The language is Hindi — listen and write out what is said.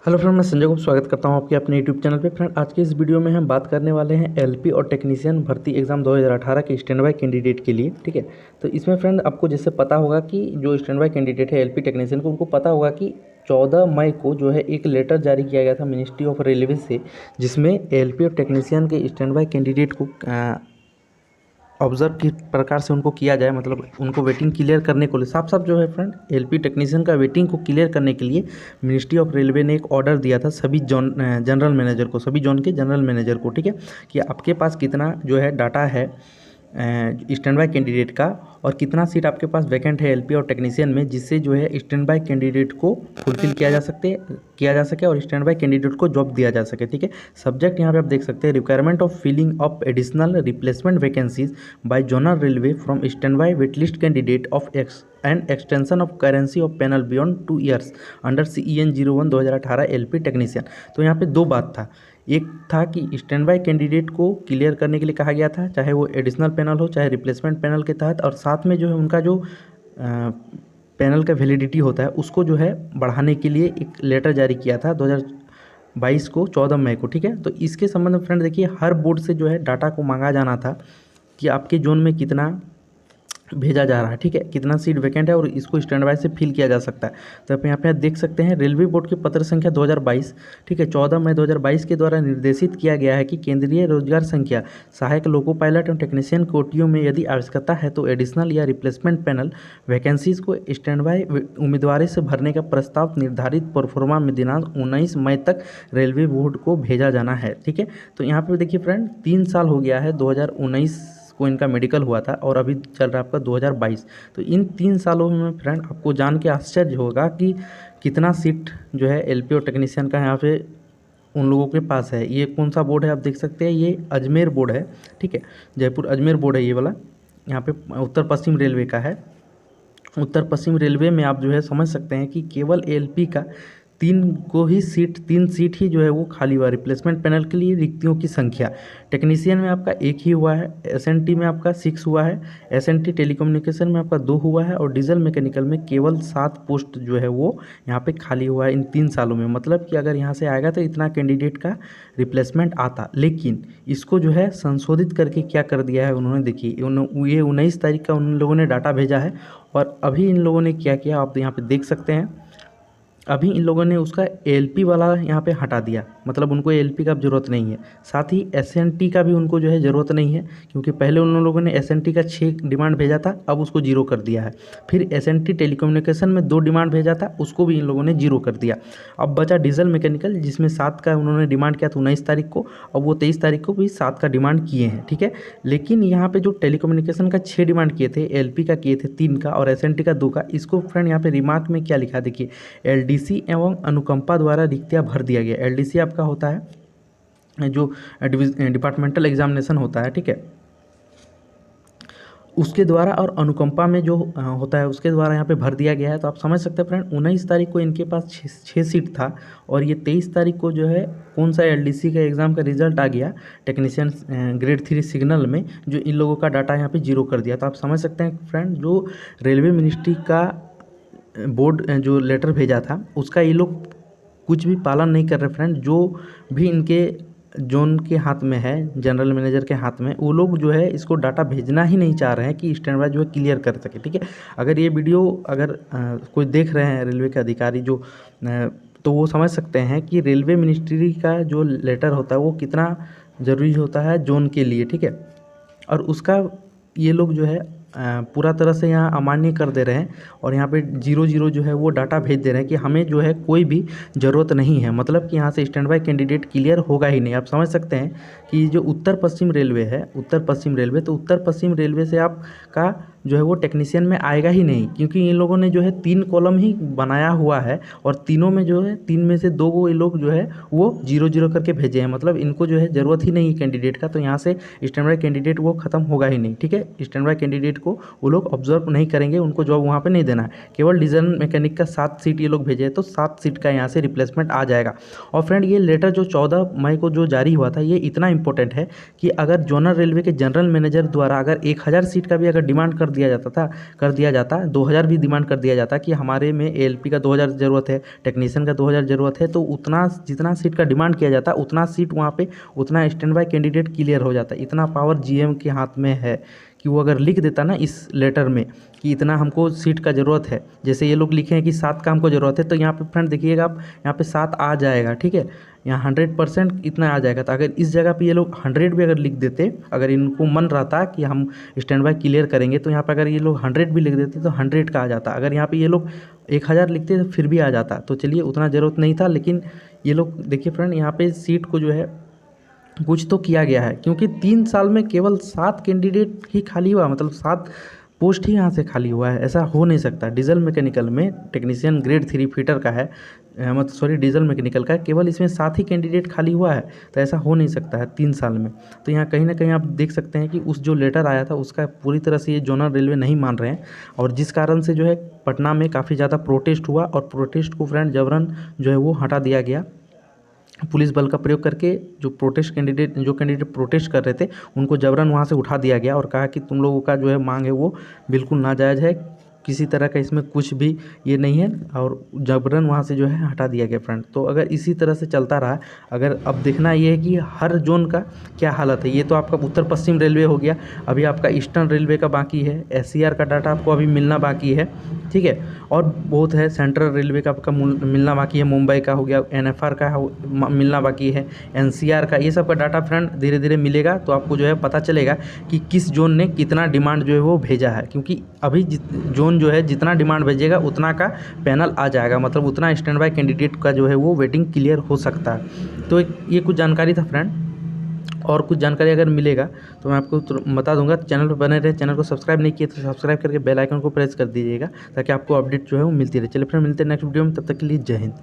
हेलो फ्रेंड, मैं संजय को स्वागत करता हूं आपके अपने यूट्यूब चैनल पे। फ्रेंड, आज के इस वीडियो में हम बात करने वाले हैं एलपी और टेक्नीशियन भर्ती एग्जाम 2018 के स्टैंड बाय कैंडिडेट के लिए। ठीक है, तो इसमें फ्रेंड आपको जैसे पता होगा कि जो स्टैंड बाय कैंडिडेट है एलपी टेक्नीशियन को, उनको पता होगा कि 14 मई को जो है एक लेटर जारी किया गया था मिनिस्ट्री ऑफ रेलवे से, जिसमें एलपी और टेक्नीशियन के स्टैंड बाय कैंडिडेट को ऑब्जर्व किस प्रकार से उनको किया जाए, मतलब उनको वेटिंग क्लियर करने को लिए साफ साफ जो है फ्रेंड एलपी टेक्नीशियन का वेटिंग को क्लियर करने के लिए मिनिस्ट्री ऑफ रेलवे ने एक ऑर्डर दिया था सभी जनरल मैनेजर को, सभी जोन के जनरल मैनेजर को। ठीक है, कि आपके पास कितना जो है डाटा है स्टैंड बाय कैंडिडेट का और कितना सीट आपके पास वैकेंट है एलपी और टेक्नीशियन में, जिससे जो है स्टैंड बाय कैंडिडेट को फुलफिल किया जा सके और स्टैंड बाय कैंडिडेट को जॉब दिया जा सके। ठीक है, सब्जेक्ट यहाँ पे आप देख सकते हैं, requirement of filling of additional replacement vacancies by zonal railway from standby waitlist candidate of ex and extension of currency of panel beyond 2 years under CEN 01 2018 LP technician. तो यहाँ पे दो बात था, एक था कि स्टैंड बाय कैंडिडेट को क्लियर करने के लिए कहा गया था, चाहे वो एडिशनल पैनल हो चाहे रिप्लेसमेंट पैनल के तहत, और साथ में जो है उनका जो पैनल का वैलिडिटी होता है उसको जो है बढ़ाने के लिए एक लेटर जारी किया था 2022 को 14 मई को। ठीक है, तो इसके संबंध में फ्रेंड देखिए, हर बोर्ड से जो है डाटा को मांगा जाना था कि आपके जोन में कितना भेजा जा रहा है, ठीक है, कितना सीट वैकेंट है और इसको स्टैंड बाय से फिल किया जा सकता है। तो आप यहाँ पे देख सकते हैं रेलवे बोर्ड के पत्र संख्या 2022, ठीक है, 14 मई 2022 के द्वारा निर्देशित किया गया है कि केंद्रीय रोजगार संख्या सहायक लोको पायलट एवं टेक्नीशियन कोटियों में यदि आवश्यकता है तो एडिशनल या रिप्लेसमेंट पैनल वैकेंसीज को स्टैंड बाय उम्मीदवारी से भरने का प्रस्ताव निर्धारित प्रोफार्मा में दिनांक 19 मई तक रेलवे बोर्ड को भेजा जाना है। ठीक है, तो यहाँ पे देखिए फ्रेंड 3 साल हो गया है, 2019 को इनका मेडिकल हुआ था और अभी चल रहा है आपका 2022। तो इन 3 सालों में फ्रेंड आपको जान के आश्चर्य होगा कि कितना सीट जो है एलपी और टेक्नीशियन का यहाँ पे उन लोगों के पास है। ये कौन सा बोर्ड है आप देख सकते हैं, ये अजमेर बोर्ड है। ठीक है, जयपुर अजमेर बोर्ड है ये वाला, यहाँ पे उत्तर पश्चिम रेलवे का है। उत्तर पश्चिम रेलवे में आप जो है समझ सकते हैं कि केवल एलपी का 3 सीट ही जो है वो खाली हुआ, रिप्लेसमेंट पैनल के लिए रिक्तियों की संख्या। टेक्नीशियन में आपका 1 ही हुआ है, एसएनटी में आपका 6 हुआ है, एसएनटी टेलीकम्युनिकेशन में आपका 2 हुआ है और डीजल मैकेनिकल में केवल 7 पोस्ट जो है वो यहाँ पे खाली हुआ है इन 3 सालों में। मतलब कि अगर यहाँ से आएगा तो इतना कैंडिडेट का रिप्लेसमेंट आता, लेकिन इसको जो है संशोधित करके क्या कर दिया है उन्होंने, देखिए ये 19 तारीख का उन लोगों ने डाटा भेजा है और अभी इन लोगों ने क्या किया आप यहाँ पे देख सकते हैं, अभी इन लोगों ने उसका एलपी वाला यहाँ पे हटा दिया, मतलब उनको एलपी का अब ज़रूरत नहीं है। साथ ही एसएनटी का भी उनको जो है ज़रूरत नहीं है, क्योंकि पहले उन लोगों ने एसएनटी का 6 डिमांड भेजा था, अब उसको 0 कर दिया है। फिर एसएनटी टेलीकम्युनिकेशन में 2 डिमांड भेजा था, उसको भी इन लोगों ने 0 कर दिया। अब बचा डीजल मैकेनिकल, जिसमें 7 का उन्होंने डिमांड किया था 19 तारीख को, अब वो 23 तारीख को भी 7 का डिमांड किए हैं। ठीक है, लेकिन यहाँ पर जो टेलीकम्युनिकेशन का 6 डिमांड किए थे, एलपी का किए थे 3 का और एसएनटी का 2 का, इसको फ्रेंड यहाँ पे रिमार्क में क्या लिखा देखिए, एलडीसी एवं अनुकंपा द्वारा रिक्तियां भर दिया गया। एलडीसी आपका होता है जो डिपार्टमेंटल एग्जामिनेशन होता है, ठीक है, उसके द्वारा, और अनुकंपा में जो होता है उसके द्वारा यहाँ पे भर दिया गया है। तो आप समझ सकते हैं फ्रेंड 19 तारीख को इनके पास 6 सीट था और ये 23 तारीख को जो है कौन सा एलडीसी का एग्ज़ाम का रिजल्ट आ गया टेक्नीशियन ग्रेड 3 सिग्नल में, जो इन लोगों का डाटा यहाँ पे 0 कर दिया। तो आप समझ सकते हैं फ्रेंड जो रेलवे मिनिस्ट्री का बोर्ड जो लेटर भेजा था उसका ये लोग कुछ भी पालन नहीं कर रहे फ्रेंड। जो भी इनके जोन के हाथ में है, जनरल मैनेजर के हाथ में, वो लोग जो है इसको डाटा भेजना ही नहीं चाह रहे हैं कि स्टैंड बाय जो है क्लियर कर सके। ठीक है, अगर ये वीडियो अगर कोई देख रहे हैं रेलवे के अधिकारी जो तो वो समझ सकते हैं कि रेलवे मिनिस्ट्री का जो लेटर होता है वो कितना ज़रूरी होता है जोन के लिए। ठीक है, और उसका ये लोग जो है पूरा तरह से यहाँ अमान्य कर दे रहे हैं और यहाँ पे 0 जो है वो डाटा भेज दे रहे हैं कि हमें जो है कोई भी ज़रूरत नहीं है, मतलब कि यहाँ से स्टैंड बाय कैंडिडेट क्लियर होगा ही नहीं। आप समझ सकते हैं कि जो उत्तर पश्चिम रेलवे है, उत्तर पश्चिम रेलवे, तो उत्तर पश्चिम रेलवे से आपका जो है वो टेक्नीशियन में आएगा ही नहीं, क्योंकि इन लोगों ने जो है 3 कॉलम ही बनाया हुआ है और तीनों में जो है 3 में से 2 को ये लोग जो है वो 0 करके भेजे हैं, मतलब इनको जो है ज़रूरत ही नहीं है कैंडिडेट का। तो यहाँ से स्टैंड बाय कैंडिडेट वो ख़त्म होगा ही नहीं। ठीक है, स्टैंड बाय कैंडिडेट को वो लोग ऑब्जर्व नहीं करेंगे, उनको जॉब वहाँ पे नहीं देना है। केवल डीजल मैकेनिक का 7 सीट ये लोग भेजे, तो 7 सीट का यहाँ से रिप्लेसमेंट आ जाएगा। और फ्रेंड ये लेटर जो 14 मई को जो जारी हुआ था ये इतना इंपॉर्टेंट है कि अगर जोनल रेलवे के जनरल मैनेजर द्वारा अगर 1000 सीट का भी अगर डिमांड कर दिया जाता था, कर दिया जाता, 2000 भी डिमांड कर दिया जाता कि हमारे में एएलपी का 2000 ज़रूरत है, टेक्नीशियन का 2000 ज़रूरत है, तो उतना जितना सीट का डिमांड किया जाता उतना सीट वहाँ पे उतना स्टैंड बाय कैंडिडेट क्लियर हो जाता। इतना पावर जीएम के हाथ में है कि वो अगर लिख देता ना इस लेटर में कि इतना हमको सीट का ज़रूरत है, जैसे ये लोग लिखे हैं कि 7 का हमको ज़रूरत है, तो यहाँ पे फ्रेंड देखिएगा आप, यहाँ पे 7 आ जाएगा, ठीक है, यहाँ 100% इतना आ जाएगा। तो अगर इस जगह पे ये लोग 100 भी अगर लिख देते, अगर इनको मन रहता कि हम स्टैंड बाय क्लियर करेंगे, तो यहाँ पे अगर ये लोग 100 भी लिख देते तो 100 का आ जाता। अगर यहाँ पे ये लोग 1000 लिखते तो फिर भी आ जाता। तो चलिए उतना ज़रूरत नहीं था, लेकिन ये लोग देखिए फ्रेंड यहाँ पे सीट को जो है कुछ तो किया गया है, क्योंकि 3 साल में केवल 7 कैंडिडेट ही खाली हुआ, मतलब 7 पोस्ट ही यहाँ से खाली हुआ है। ऐसा हो नहीं सकता। डीजल मैकेनिकल में टेक्नीशियन ग्रेड 3 फिटर का है, मतलब सॉरी डीजल मैकेनिकल का है, केवल इसमें 7 ही कैंडिडेट खाली हुआ है, तो ऐसा हो नहीं सकता है 3 साल में। तो यहाँ कहीं ना कहीं आप देख सकते हैं कि उस जो लेटर आया था उसका पूरी तरह से ये जोनल रेलवे नहीं मान रहे हैं, और जिस कारण से जो है पटना में काफ़ी ज़्यादा प्रोटेस्ट हुआ, और प्रोटेस्ट को फ्रेंड जबरन जो है वो हटा दिया गया पुलिस बल का प्रयोग करके। जो कैंडिडेट प्रोटेस्ट कर रहे थे उनको जबरन वहाँ से उठा दिया गया, और कहा कि तुम लोगों का जो है मांग है वो बिल्कुल नाजायज़ है, किसी तरह का इसमें कुछ भी ये नहीं है, और जबरन वहाँ से जो है हटा दिया गया फ्रेंड। तो अगर इसी तरह से चलता रहा, अगर अब देखना ये है कि हर जोन का क्या हालत है। ये तो आपका उत्तर पश्चिम रेलवे हो गया, अभी आपका ईस्टर्न रेलवे का बाकी है, एससीआर का डाटा आपको अभी मिलना बाकी है, ठीक है, और बहुत है, सेंट्रल रेलवे का आपका मिलना बाकी है, मुंबई का हो गया, एनएफआर का मिलना बाकी है, एनसीआर का, ये सब का डाटा फ्रेंड धीरे धीरे मिलेगा, तो आपको जो है पता चलेगा कि किस जोन ने कितना डिमांड जो है वो भेजा है। क्योंकि अभी जोन जो है जितना डिमांड भेजेगा उतना का पैनल आ जाएगा, मतलब उतना स्टैंड बाय कैंडिडेट का जो है वो वेटिंग क्लियर हो सकता है। तो ये कुछ जानकारी था फ्रेंड, और कुछ जानकारी अगर मिलेगा तो मैं आपको बता दूंगा। चैनल पर बने रहे, चैनल को सब्सक्राइब नहीं किए तो सब्सक्राइब करके बेल आइकन को प्रेस कर दीजिएगा, ताकि आपको अपडेट जो है वो मिलती रहे। चलिए फ्रेंड मिलते हैं नेक्स्ट वीडियो में, तब तक के लिए जय हिंद।